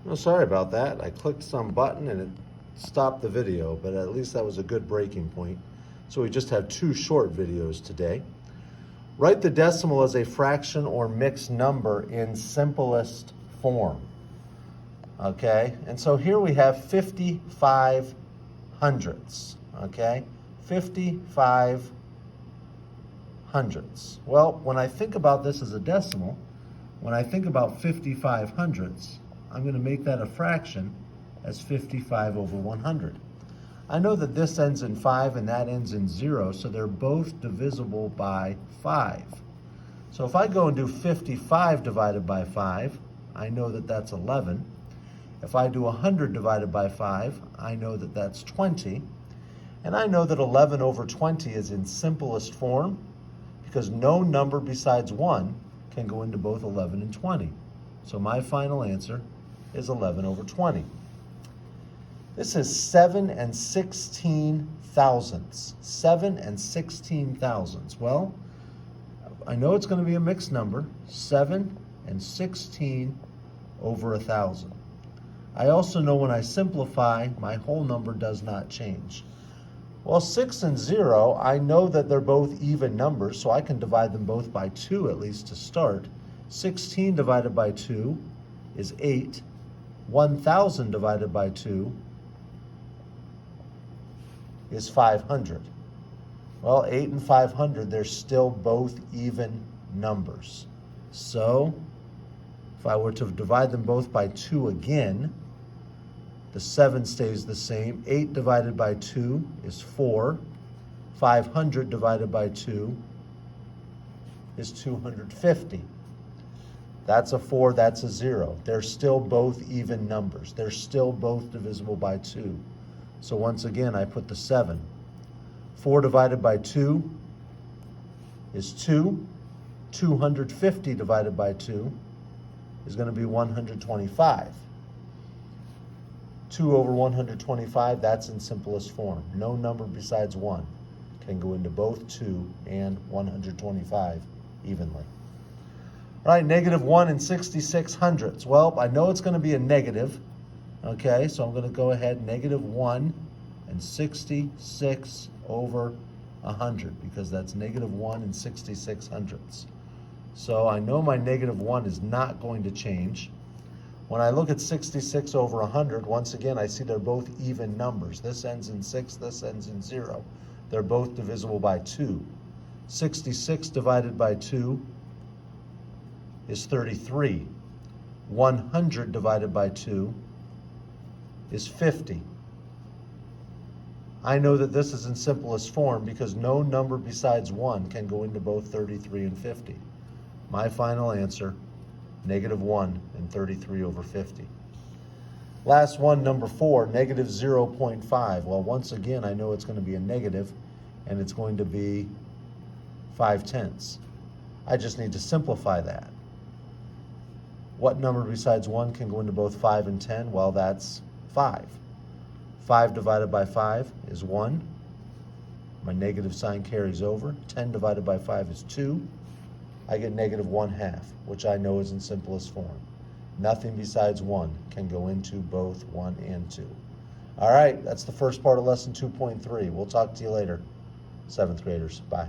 Well, sorry about that. I clicked some button and it stopped the video, but at least that was a good breaking point. So we just have two short videos today. Write the decimal as a fraction or mixed number in simplest form. Okay, and so here we have 55 hundredths. Okay, 55 hundredths. Well, when I think about this as a decimal, when I think about 55 hundredths, I'm going to make that a fraction as 55 over 100. I know that this ends in 5 and that ends in 0, so they're both divisible by 5. So if I go and do 55 divided by 5, I know that that's 11. If I do 100 divided by 5, I know that that's 20. And I know that 11 over 20 is in simplest form because no number besides 1 can go into both 11 and 20. So my final answer is 11 over 20. This is 7 and 16 thousandths. 7 and 16 thousandths. Well, I know it's going to be a mixed number. 7 and 16 over 1,000. I also know when I simplify, my whole number does not change. Well, 6 and 0, I know that they're both even numbers, so I can divide them both by 2 at least to start. 16 divided by 2 is 8. 1,000 divided by 2 is 500. Well, 8 and 500, they're still both even numbers. So, if I were to divide them both by 2 again, the 7 stays the same. 8 divided by 2 is 4. 500 divided by 2 is 250. That's a 4, that's a 0. They're still both even numbers. They're still both divisible by 2. So once again, I put the 7. 4 divided by 2 is 2. 250 divided by 2 is going to be 125. 2 over 125, that's in simplest form. No number besides 1 can go into both 2 and 125 evenly. All right, negative 1 and 66 hundredths. Well, I know it's going to be a negative. Okay, so I'm going to go ahead, negative 1 and 66 over 100, because that's negative 1 and 66 hundredths. So I know my negative 1 is not going to change. When I look at 66 over 100, once again, I see they're both even numbers. This ends in 6, this ends in 0. They're both divisible by 2. 66 divided by 2 is 33. 100 divided by 2 is 50. I know that this is in simplest form because no number besides 1 can go into both 33 and 50. My final answer, negative 1 and 33 over 50. Last one, number 4, negative 0.5. Well, once again, I know it's going to be a negative, and it's going to be 5/10. I just need to simplify that. What number besides 1 can go into both 5 and 10? Well, that's 5. 5 divided by 5 is 1. My negative sign carries over. 10 divided by 5 is 2. I get negative 1/2, which I know is in simplest form. Nothing besides 1 can go into both 1 and 2. All right, that's the first part of lesson 2.3. We'll talk to you later, 7th graders. Bye.